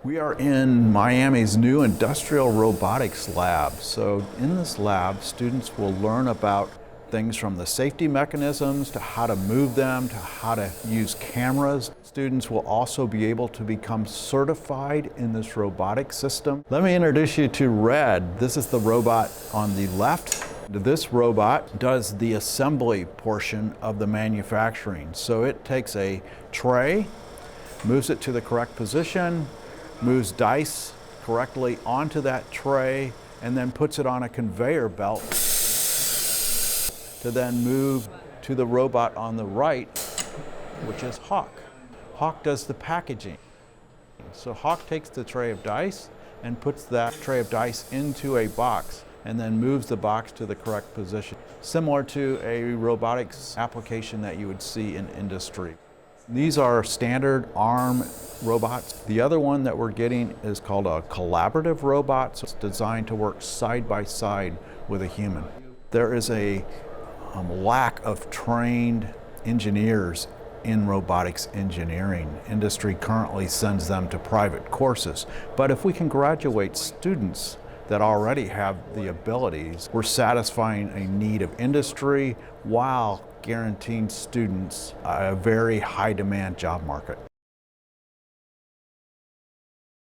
We are in Miami's new Industrial Robotics Lab. So in this lab, students will learn about things from the safety mechanisms to how to move them, to how to use cameras. Students will also be able to become certified in this robotic system. Let me introduce you to Red. This is the robot on the left. This robot does the assembly portion of the manufacturing. So it takes a tray, moves it to the correct position, moves dice correctly onto that tray, and then puts it on a conveyor belt to then move to the robot on the right, which is Hawk. Hawk does the packaging. So Hawk takes the tray of dice and puts that tray of dice into a box and then moves the box to the correct position, similar to a robotics application that you would see in industry. These are standard arm robots. The other one that we're getting is called a collaborative robot. So it's designed to work side by side with a human. There is a lack of trained engineers in robotics engineering. Industry currently sends them to private courses. But if we can graduate students that already have the abilities, we're satisfying a need of industry while guaranteeing students a very high demand job market.